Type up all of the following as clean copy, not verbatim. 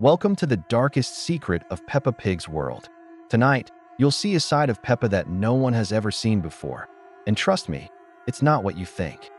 Welcome to the darkest secret of Peppa Pig's world. Tonight, you'll see a side of Peppa that no one has ever seen before. And trust me, it's not what you think.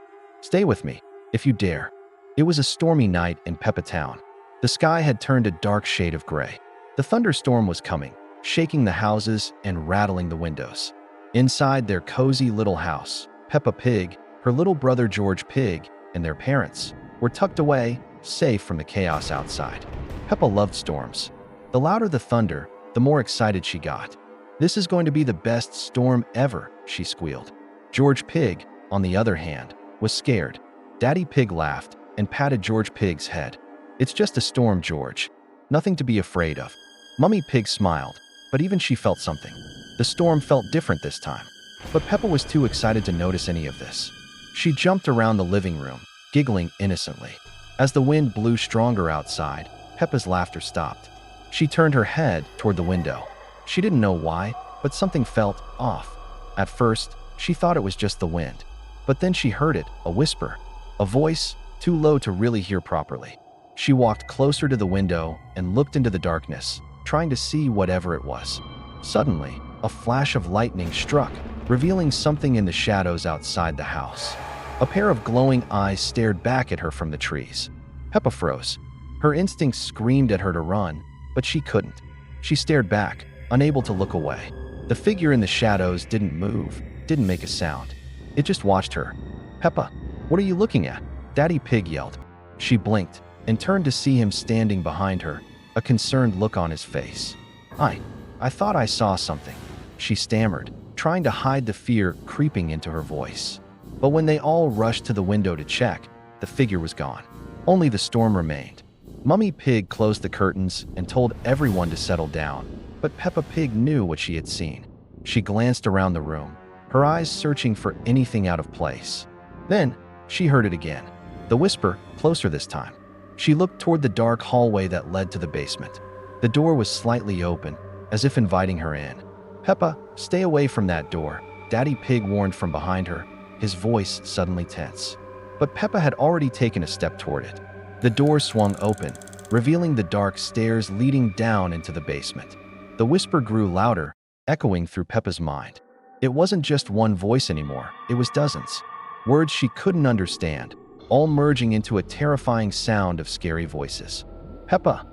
Stay with me, if you dare. It was a stormy night in Peppa Town. The sky had turned a dark shade of gray. The thunderstorm was coming, shaking the houses and rattling the windows. Inside their cozy little house, Peppa Pig, her little brother George Pig, and their parents were tucked away, safe from the chaos outside. Peppa loved storms. The louder the thunder, the more excited she got. "This is going to be the best storm ever," she squealed. George Pig, on the other hand, was scared. Daddy Pig laughed and patted George Pig's head. "It's just a storm, George. Nothing to be afraid of." Mummy Pig smiled, but even she felt something. The storm felt different this time. But Peppa was too excited to notice any of this. She jumped around the living room, giggling innocently. As the wind blew stronger outside, Peppa's laughter stopped. She turned her head toward the window. She didn't know why, but something felt off. At first, she thought it was just the wind. But then she heard it, a whisper, a voice too low to really hear properly. She walked closer to the window and looked into the darkness, trying to see whatever it was. Suddenly, a flash of lightning struck, revealing something in the shadows outside the house. A pair of glowing eyes stared back at her from the trees. Peppa froze. Her instincts screamed at her to run, but she couldn't. She stared back, unable to look away. The figure in the shadows didn't move, didn't make a sound. It just watched her. "Peppa, what are you looking at?" Daddy Pig yelled. She blinked and turned to see him standing behind her, a concerned look on his face. I thought I saw something," she stammered, trying to hide the fear creeping into her voice. But when they all rushed to the window to check, the figure was gone. Only the storm remained. Mummy Pig closed the curtains and told everyone to settle down, but Peppa Pig knew what she had seen. She glanced around the room, her eyes searching for anything out of place. Then, she heard it again, the whisper, closer this time. She looked toward the dark hallway that led to the basement. The door was slightly open, as if inviting her in. "Peppa, stay away from that door," Daddy Pig warned from behind her, his voice suddenly tense. But Peppa had already taken a step toward it. The door swung open, revealing the dark stairs leading down into the basement. The whisper grew louder, echoing through Peppa's mind. It wasn't just one voice anymore, it was dozens. Words she couldn't understand, all merging into a terrifying sound of scary voices. "Peppa!"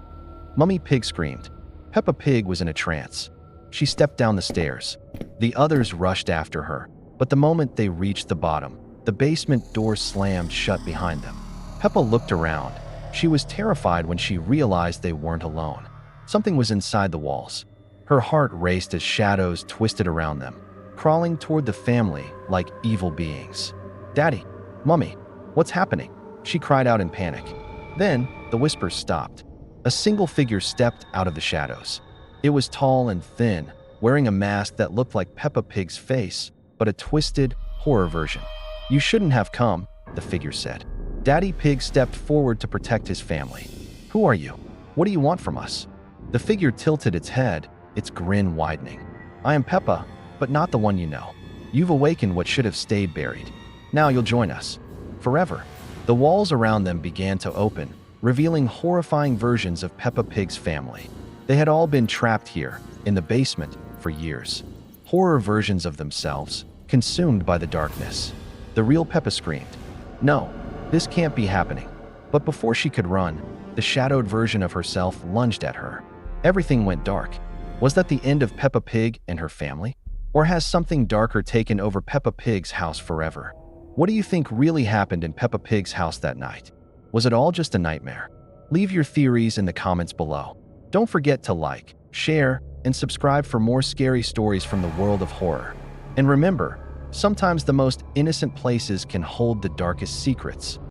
Mummy Pig screamed. Peppa Pig was in a trance. She stepped down the stairs. The others rushed after her, but the moment they reached the bottom, the basement door slammed shut behind them. Peppa looked around. She was terrified when she realized they weren't alone. Something was inside the walls. Her heart raced as shadows twisted around them, crawling toward the family like evil beings. "Daddy, Mummy, what's happening?" she cried out in panic. Then, the whispers stopped. A single figure stepped out of the shadows. It was tall and thin, wearing a mask that looked like Peppa Pig's face, but a twisted, horror version. "You shouldn't have come," the figure said. Daddy Pig stepped forward to protect his family. "Who are you? What do you want from us?" The figure tilted its head, its grin widening. "I am Peppa, but not the one you know. You've awakened what should have stayed buried. Now you'll join us. Forever." The walls around them began to open, revealing horrifying versions of Peppa Pig's family. They had all been trapped here, in the basement, for years. Horror versions of themselves, consumed by the darkness. The real Peppa screamed, "No, this can't be happening." But before she could run, the shadowed version of herself lunged at her. Everything went dark. Was that the end of Peppa Pig and her family? Or has something darker taken over Peppa Pig's house forever? What do you think really happened in Peppa Pig's house that night? Was it all just a nightmare? Leave your theories in the comments below. Don't forget to like, share, and subscribe for more scary stories from the world of horror. And remember, sometimes the most innocent places can hold the darkest secrets.